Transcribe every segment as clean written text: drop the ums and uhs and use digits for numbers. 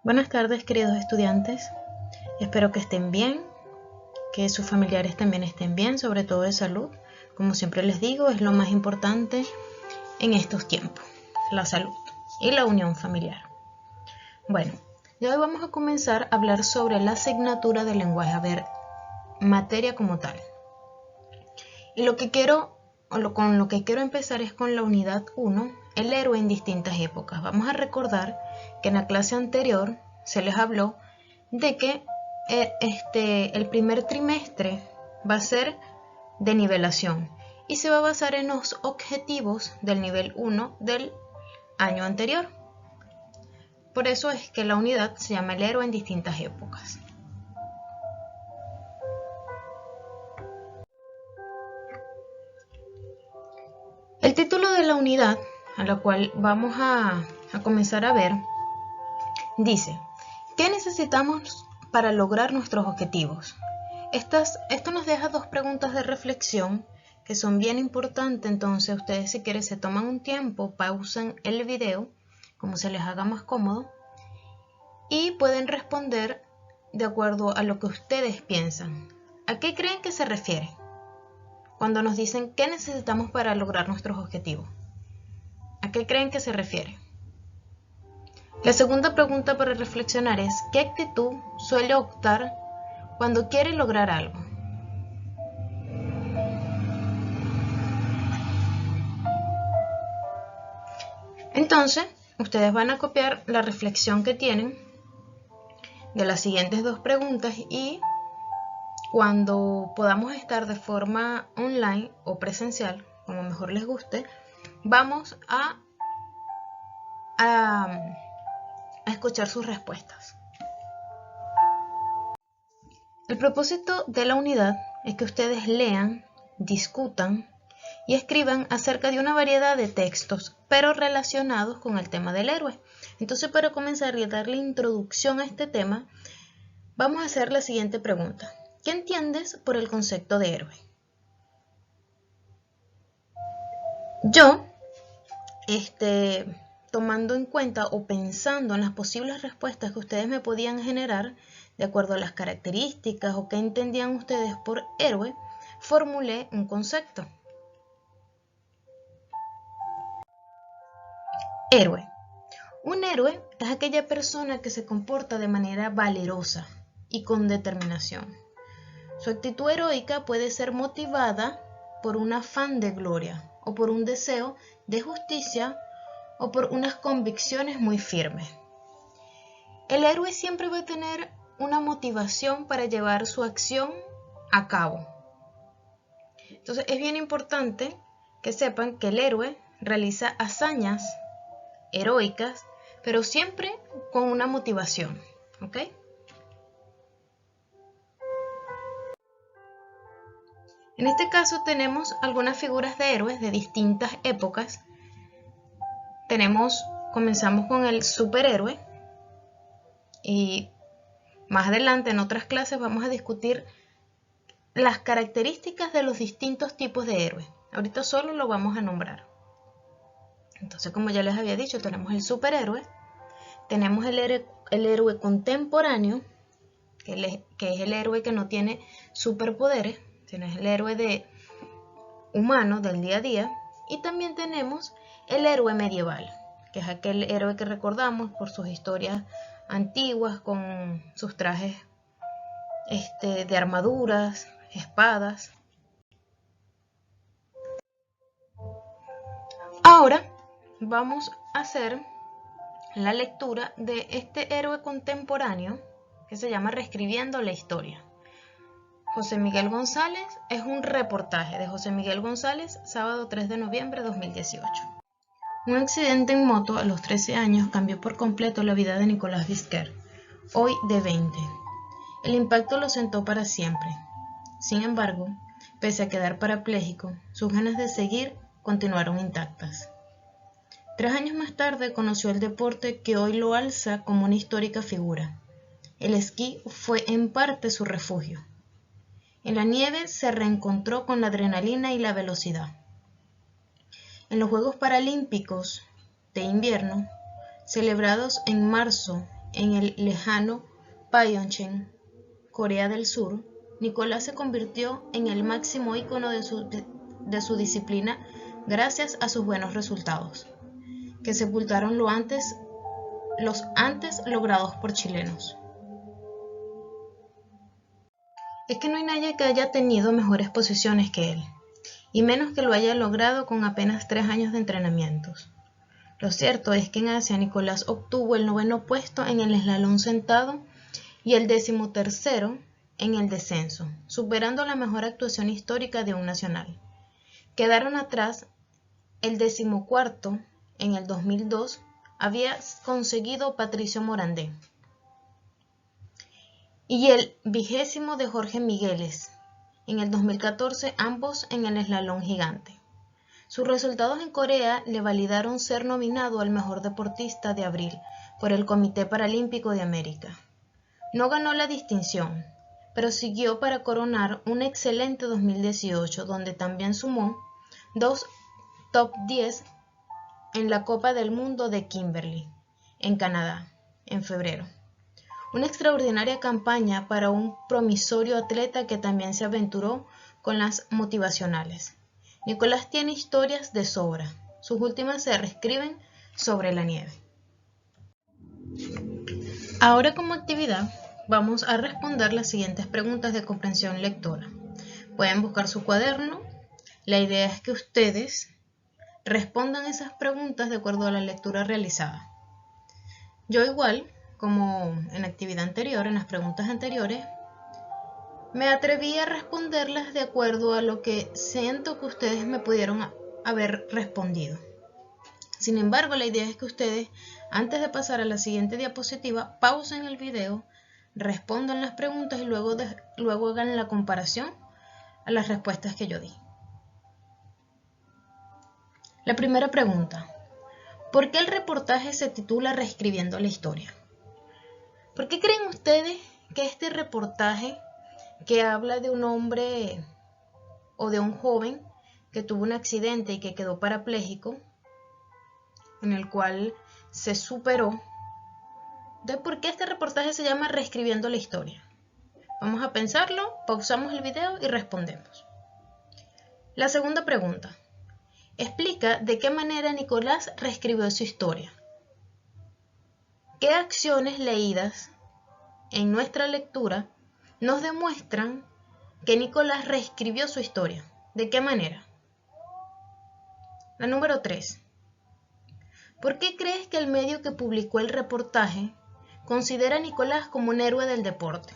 Buenas tardes, queridos estudiantes. Espero que estén bien, que sus familiares también estén bien, sobre todo de salud. Como siempre les digo, es lo más importante en estos tiempos, la salud y la unión familiar. Bueno, ya hoy vamos a comenzar a hablar sobre la asignatura del lenguaje, a ver, materia como tal. Y con lo que quiero empezar es con la unidad 1, el héroe en distintas épocas. Vamos a recordar que en la clase anterior se les habló de que el primer trimestre va a ser de nivelación y se va a basar en los objetivos del nivel 1 del año anterior. Por eso es que la unidad se llama el héroe en distintas épocas. El título de la unidad, a la cual vamos a comenzar a ver, dice: ¿qué necesitamos para lograr nuestros objetivos? Esto nos deja dos preguntas de reflexión que son bien importantes. Entonces ustedes, si quieren, se toman un tiempo, pausan el video como se les haga más cómodo y pueden responder de acuerdo a lo que ustedes piensan. ¿A qué creen que se refiere cuando nos dicen qué necesitamos para lograr nuestros objetivos? ¿A qué creen que se refiere? La segunda pregunta para reflexionar es: ¿qué actitud suele optar cuando quiere lograr algo? Entonces, ustedes van a copiar la reflexión que tienen de las siguientes dos preguntas y cuando podamos estar de forma online o presencial, como mejor les guste, vamos a escuchar sus respuestas. El propósito de la unidad es que ustedes lean, discutan y escriban acerca de una variedad de textos, pero relacionados con el tema del héroe. Entonces, para comenzar y darle introducción a este tema, vamos a hacer la siguiente pregunta: ¿qué entiendes por el concepto de héroe? Yo, tomando en cuenta o pensando en las posibles respuestas que ustedes me podían generar de acuerdo a las características o qué entendían ustedes por héroe, formulé un concepto. Héroe. Un héroe es aquella persona que se comporta de manera valerosa y con determinación. Su actitud heroica puede ser motivada por un afán de gloria o por un deseo de justicia o por unas convicciones muy firmes. El héroe siempre va a tener una motivación para llevar su acción a cabo. Entonces es bien importante que sepan que el héroe realiza hazañas heroicas, pero siempre con una motivación, ¿ok? En este caso tenemos algunas figuras de héroes de distintas épocas. Comenzamos con el superhéroe y más adelante en otras clases vamos a discutir las características de los distintos tipos de héroes. Ahorita solo lo vamos a nombrar. Entonces, como ya les había dicho, tenemos el superhéroe, tenemos el héroe contemporáneo, que es el héroe que no tiene superpoderes, sino es el héroe humano del día a día, y también tenemos el héroe medieval, que es aquel héroe que recordamos por sus historias antiguas con sus trajes de armaduras, espadas. Ahora vamos a hacer la lectura de este héroe contemporáneo que se llama Reescribiendo la Historia. José Miguel González, es un reportaje de José Miguel González, sábado 3 de noviembre de 2018. Un accidente en moto a los 13 años cambió por completo la vida de Nicolás Vizquer, hoy de 20. El impacto lo sentó para siempre. Sin embargo, pese a quedar parapléjico, sus ganas de seguir continuaron intactas. 3 años más tarde conoció el deporte que hoy lo alza como una histórica figura. El esquí fue en parte su refugio. En la nieve se reencontró con la adrenalina y la velocidad. En los Juegos Paralímpicos de invierno, celebrados en marzo en el lejano Pyeongchang, Corea del Sur, Nicolás se convirtió en el máximo ícono de su disciplina gracias a sus buenos resultados, que sepultaron los antes logrados por chilenos. Es que no hay nadie que haya tenido mejores posiciones que él, y menos que lo haya logrado con apenas 3 años de entrenamientos. Lo cierto es que en Asia Nicolás obtuvo el 9º puesto en el eslalon sentado y el 13º en el descenso, superando la mejor actuación histórica de un nacional. Quedaron atrás el 14º en el 2002 había conseguido Patricio Morandé y el 20º de Jorge Migueles en el 2014, ambos en el eslalon gigante. Sus resultados en Corea le validaron ser nominado al mejor deportista de abril por el Comité Paralímpico de América. No ganó la distinción, pero siguió para coronar un excelente 2018, donde también sumó 2 top 10 en la Copa del Mundo de Kimberley, en Canadá, en febrero. Una extraordinaria campaña para un promisorio atleta que también se aventuró con las motivacionales. Nicolás tiene historias de sobra. Sus últimas se reescriben sobre la nieve. Ahora, como actividad, vamos a responder las siguientes preguntas de comprensión lectora. Pueden buscar su cuaderno. La idea es que ustedes respondan esas preguntas de acuerdo a la lectura realizada. Yo igual, como en la actividad anterior, en las preguntas anteriores, me atreví a responderlas de acuerdo a lo que siento que ustedes me pudieron haber respondido. Sin embargo, la idea es que ustedes, antes de pasar a la siguiente diapositiva, pausen el video, respondan las preguntas y luego hagan la comparación a las respuestas que yo di. La primera pregunta: ¿por qué el reportaje se titula Reescribiendo la historia? ¿Por qué creen ustedes que este reportaje, que habla de un hombre o de un joven que tuvo un accidente y que quedó parapléjico, en el cual se superó, ¿por qué este reportaje se llama Reescribiendo la historia? Vamos a pensarlo, pausamos el video y respondemos. La segunda pregunta: explica de qué manera Nicolás reescribió su historia. ¿Qué acciones leídas en nuestra lectura nos demuestran que Nicolás reescribió su historia? ¿De qué manera? La número 3. ¿Por qué crees que el medio que publicó el reportaje considera a Nicolás como un héroe del deporte?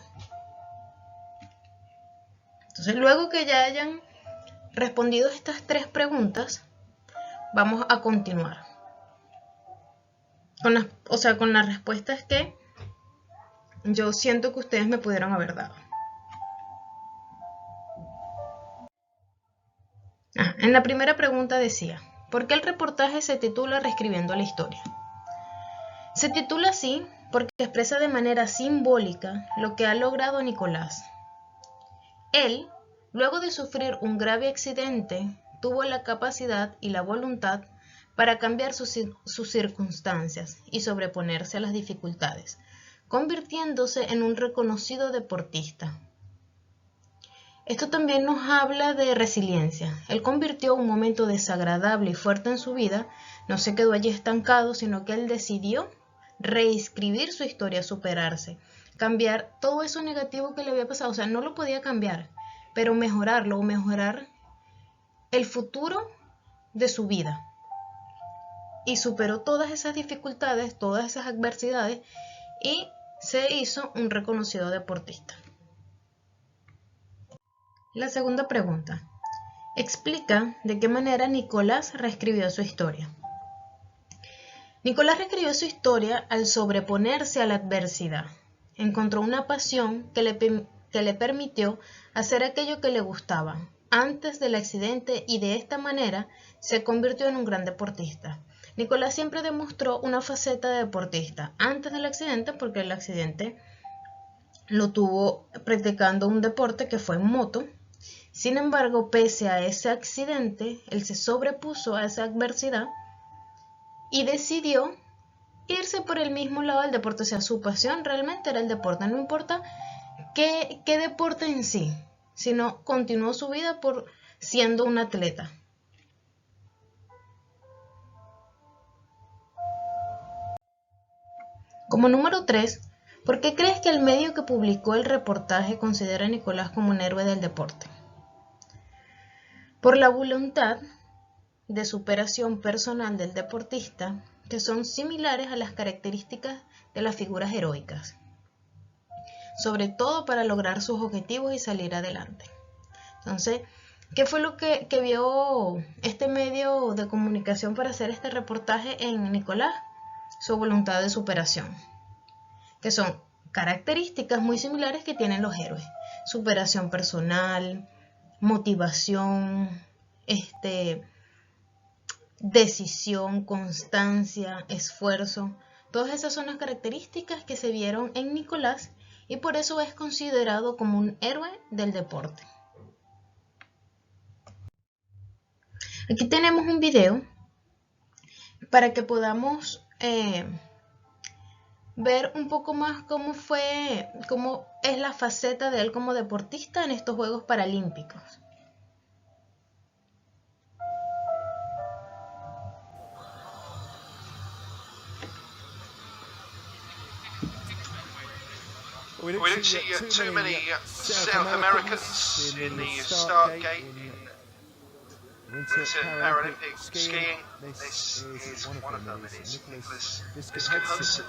Entonces, luego que ya hayan respondido estas 3 preguntas, vamos a continuar con las respuestas que yo siento que ustedes me pudieron haber dado. En la primera pregunta decía: ¿por qué el reportaje se titula Reescribiendo la historia? Se titula así porque expresa de manera simbólica lo que ha logrado Nicolás. Él, luego de sufrir un grave accidente, tuvo la capacidad y la voluntad para cambiar sus circunstancias y sobreponerse a las dificultades, convirtiéndose en un reconocido deportista. Esto también nos habla de resiliencia. Él convirtió un momento desagradable y fuerte en su vida, no se quedó allí estancado, sino que él decidió reescribir su historia, superarse, cambiar todo eso negativo que le había pasado. O sea, no lo podía cambiar, pero mejorarlo o mejorar el futuro de su vida. Y superó todas esas dificultades, todas esas adversidades y se hizo un reconocido deportista. La segunda pregunta: explica de qué manera Nicolás reescribió su historia. Nicolás reescribió su historia al sobreponerse a la adversidad. Encontró una pasión que le permitió hacer aquello que le gustaba antes del accidente y de esta manera se convirtió en un gran deportista. Nicolás siempre demostró una faceta de deportista antes del accidente, porque el accidente lo tuvo practicando un deporte que fue en moto. Sin embargo, pese a ese accidente, él se sobrepuso a esa adversidad y decidió irse por el mismo lado del deporte. O sea, su pasión realmente era el deporte. No importa qué deporte en sí, sino continuó su vida por siendo un atleta. Como número 3, ¿por qué crees que el medio que publicó el reportaje considera a Nicolás como un héroe del deporte? Por la voluntad de superación personal del deportista, que son similares a las características de las figuras heroicas, sobre todo para lograr sus objetivos y salir adelante. Entonces, ¿qué fue lo que vio este medio de comunicación para hacer este reportaje en Nicolás? Su voluntad de superación, que son características muy similares que tienen los héroes: superación personal, motivación, decisión, constancia, esfuerzo. Todas esas son las características que se vieron en Nicolás y por eso es considerado como un héroe del deporte. Aquí tenemos un video para que podamos ver un poco más cómo es la faceta de él como deportista en estos Juegos Paralímpicos. We don't see too many South Americans in the start gate in Winter Paralympic skiing. This is one of them. It is Nicholas Biscuit Hudson.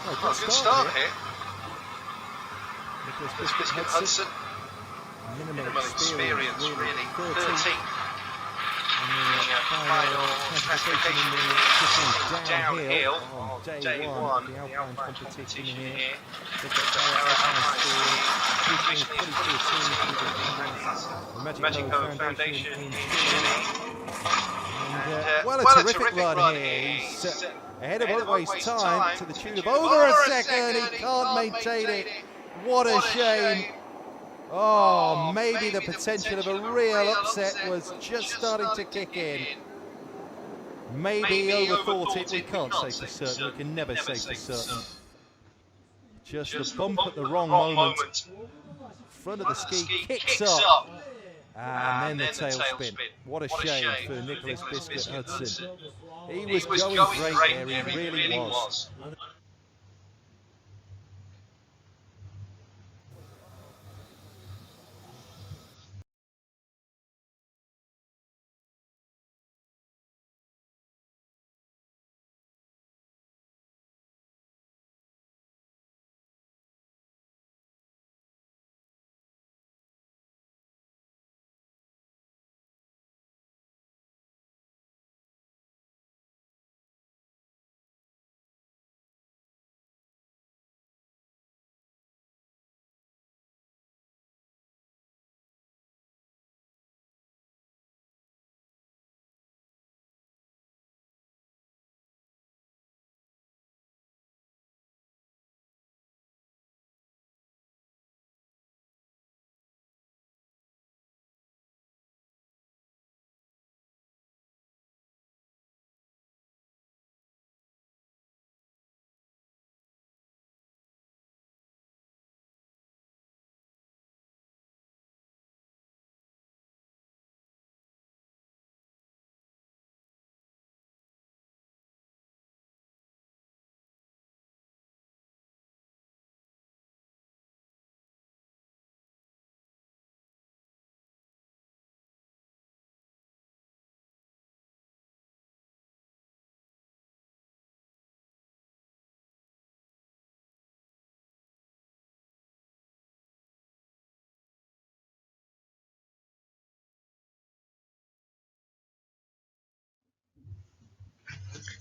Oh, good start here. Nicholas Biscuit Hudson. Minimal experience, really. 13. And the final classification in the downhill on day one, the Alpine competition here. The Magico Foundation in Chile. Well, a terrific run here. He's ahead of Otway's time to the tune of over a second. He can't maintain it. What a shame. Oh, maybe the potential of a real upset was just starting to kick in. Maybe he overthought it. We can't say for certain. We can never say for certain. Just the bump at the wrong moment. Front of the ski kicks up. And then the tail spin. What a shame for Nicholas Biscuit Hudson. He was going great there. He really was.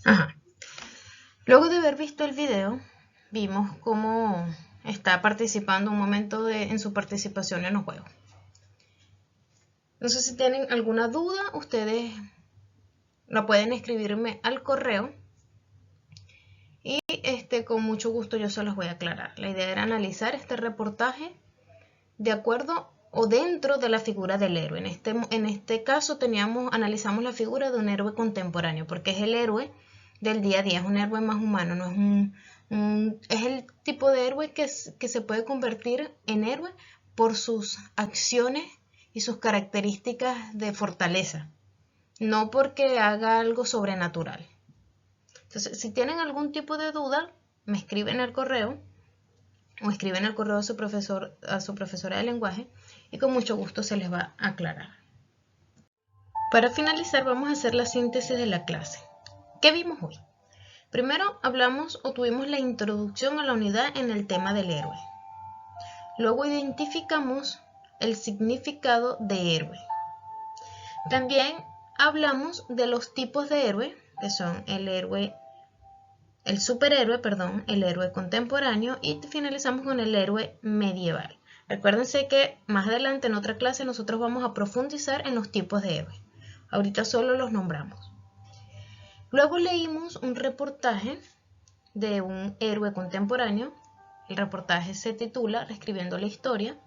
Ajá. Luego de haber visto el video, vimos cómo está participando un momento en su participación en los juegos. No sé si tienen alguna duda, ustedes la pueden escribirme al correo y y con mucho gusto yo se los voy a aclarar. La idea era analizar este reportaje de acuerdo o dentro de la figura del héroe. En este caso analizamos la figura de un héroe contemporáneo, porque es el héroe del día a día, es un héroe más humano, no es es el tipo de héroe que se puede convertir en héroe por sus acciones y sus características de fortaleza, no porque haga algo sobrenatural. Entonces, si tienen algún tipo de duda, me escriben al correo o escriben al correo a su profesora de lenguaje y con mucho gusto se les va a aclarar. Para finalizar, vamos a hacer la síntesis de la clase. ¿Qué vimos hoy? Primero hablamos o tuvimos la introducción a la unidad en el tema del héroe. Luego identificamos el significado de héroe. También hablamos de los tipos de héroe, que son el superhéroe, el héroe contemporáneo, y finalizamos con el héroe medieval. Recuérdense que más adelante en otra clase nosotros vamos a profundizar en los tipos de héroes. Ahorita solo los nombramos. Luego leímos un reportaje de un héroe contemporáneo. El reportaje se titula Reescribiendo la historia.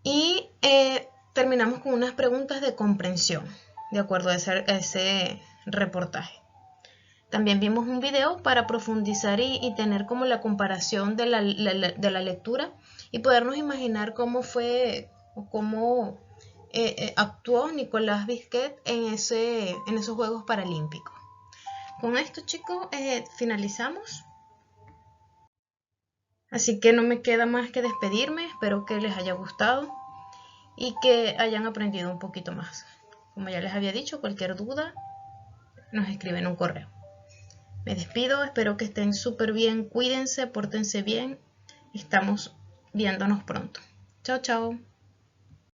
Y terminamos con unas preguntas de comprensión de acuerdo a ese reportaje. También vimos un video para profundizar y tener como la comparación de la lectura y podernos imaginar cómo fue o cómo actuó Nicolás Bisquet en esos Juegos Paralímpicos. Con esto, chicos, finalizamos. Así que no me queda más que despedirme. Espero que les haya gustado y que hayan aprendido un poquito más. Como ya les había dicho, cualquier duda nos escriben un correo. Me despido, espero que estén súper bien, cuídense, pórtense bien. Estamos viéndonos pronto. Chao, chao.